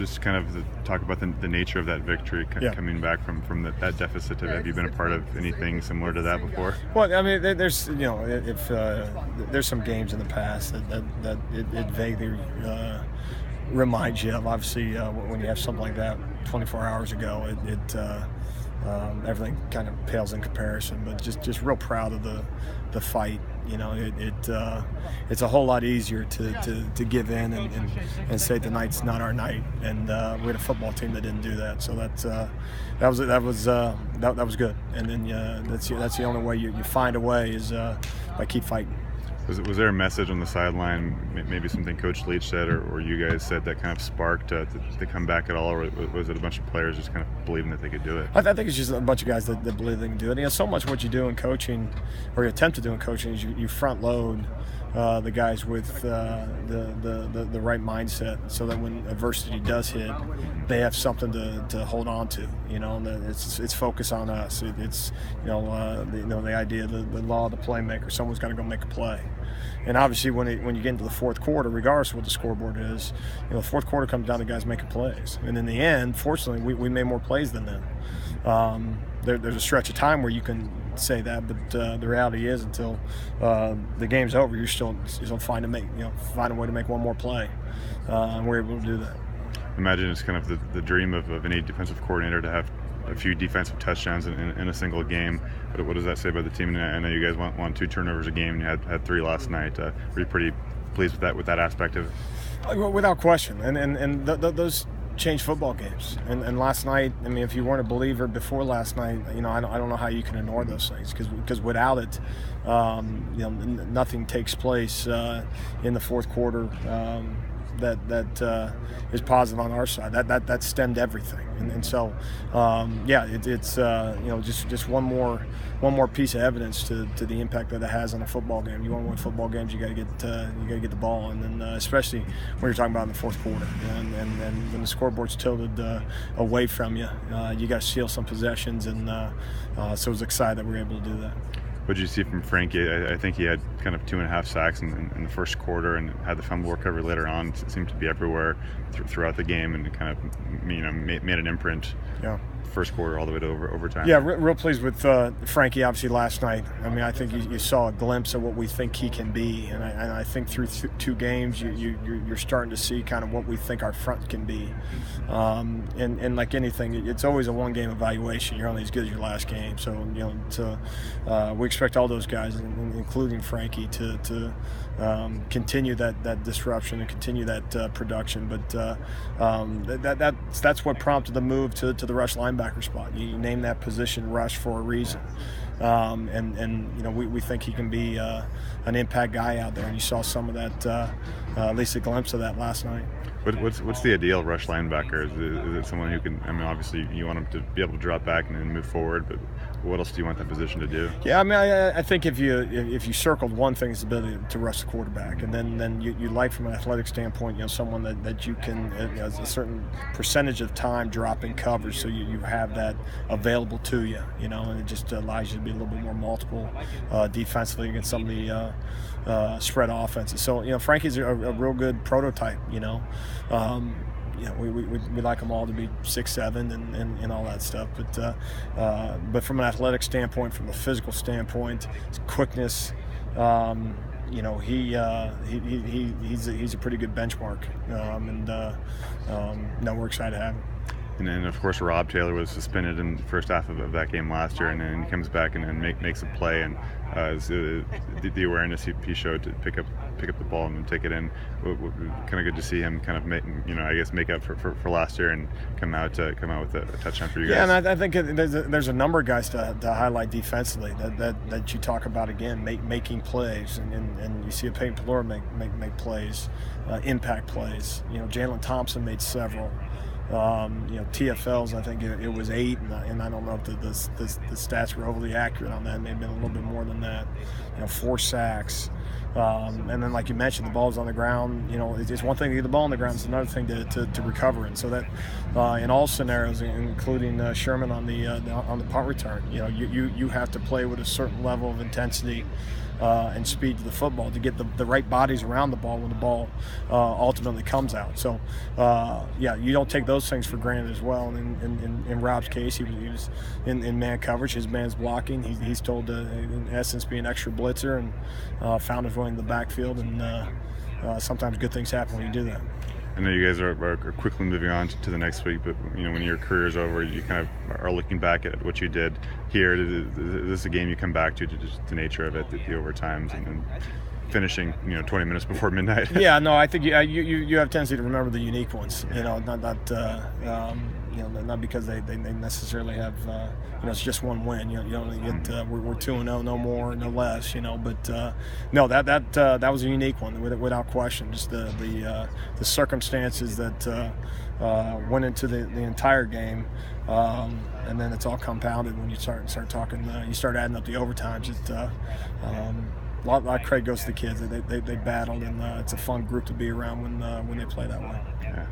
just kind of talk about the nature of that victory coming back from that deficit. Have you been a part of anything similar to that before? Well, I mean, there's if there's some games in the past that it vaguely reminds you of. Obviously, when you have something like that 24 hours ago, everything kind of pales in comparison. But just real proud of the fight. It's a whole lot easier to give in and say tonight's not our night. And we had a football team that didn't do that. So that was good. And then that's the only way you find a way is by keep fighting. Was there a message on the sideline, maybe something Coach Leach said or you guys said that kind of sparked to come back at all, or was it a bunch of players just kind of believing that they could do it? I think it's just a bunch of guys that believe they can do it. So much what you do in coaching, or you attempt to do in coaching, is you front load the guys with the right mindset, so that when adversity does hit, they have something to hold on to. It's focus on us. It's the idea, the law of the playmaker. Someone's got to go make a play. And obviously, when you get into the fourth quarter, regardless of what the scoreboard is, the fourth quarter comes down to guys making plays. And in the end, fortunately, we made more plays than them. There's a stretch of time where you can say that, but the reality is, until the game's over, you're still find a way to make one more play, and we're able to do that. Imagine it's kind of the dream of any defensive coordinator to have a few defensive touchdowns in a single game. But what does that say about the team? And I know you guys won 2 turnovers a game, and you had 3 last night. Were you pretty pleased with that aspect of it? Without question, and those change football games. And last night, I mean, if you weren't a believer before last night, I don't know how you can ignore those things, because without it, nothing takes place in the fourth quarter that is positive on our side. That stemmed everything, and so it's just one more piece of evidence to the impact that it has on a football game. You want to win football games, you got to get the ball, and then especially when you're talking about in the fourth quarter, and when the scoreboard's tilted away from you, you got to seal some possessions, and so I was excited that we were able to do that. What did you see from Frankie? I think he had kind of 2.5 sacks in the first quarter, and had the fumble recovery later on. It seemed to be everywhere throughout the game, and it kind of made an imprint. Yeah. First quarter all the way to overtime. Yeah, real pleased with Frankie, obviously, last night. I mean, I think you saw a glimpse of what we think he can be, and I think through 2 games you're starting to see kind of what we think our front can be. And like anything, it's always a one-game evaluation. You're only as good as your last game. So we expect all those guys, including Frankie, to continue that disruption and continue that production. But that's what prompted the move to the rush linebacker spot. You name that position rush for a reason, and we think he can be an impact guy out there, and you saw some of that, at least a glimpse of that last night. What's the ideal rush linebacker? Is it someone who can? I mean, obviously you want him to be able to drop back and move forward, but what else do you want that position to do? Yeah, I mean, I think if you circled one thing, it's the ability to rush the quarterback, and then you like, from an athletic standpoint, someone that you can, a certain percentage of time drop in coverage, so you have that available to you, and it just allows you to be a little bit more multiple defensively against some of the spread offenses. So Frankie's a real good prototype. We like them all to be 6'7" and all that stuff, but from an athletic standpoint, from a physical standpoint, his quickness, he's a pretty good benchmark, we're excited to have him. And then, of course, Rob Taylor was suspended in the first half of that game last year, and then he comes back and makes a play, and the awareness he showed to pick up the ball and take it in. Kind of good to see him kind of make up for last year and come out with a touchdown for you guys. Yeah, and I think there's a number of guys to highlight defensively that you talk about again, making plays, and you see a Peyton Pelora make plays, impact plays. Jalen Thompson made several. TFLs, I think it was 8, and I don't know if the stats were overly accurate on that. It may have been a little bit more than that. 4 sacks. And then, like you mentioned, the ball's on the ground. It's one thing to get the ball on the ground; it's another thing to recover it. So that, in all scenarios, including Sherman on the punt return, you have to play with a certain level of intensity and speed to the football to get the right bodies around the ball when the ball ultimately comes out. So, yeah, you don't take those things for granted as well. And in Rob's case, he was in man coverage. His man's blocking. He's told to, in essence, be an extra blitzer, and found his way in the backfield. And sometimes good things happen when you do that. I know you guys are quickly moving on to the next week, but when your career is over, you kind of are looking back at what you did here. Is this a game you come back to just the nature of it, the overtimes, and finishing 20 minutes before midnight? Yeah, no, I think you have a tendency to remember the unique ones. Not because they necessarily have it's just one win. You only get we're 2-0, no more, no less. But no, that was a unique one without question. Just the circumstances that went into the entire game, and then it's all compounded when you start talking. You start adding up the overtimes. A lot of credit goes to the kids. They battled, and it's a fun group to be around when they play that way. Yeah.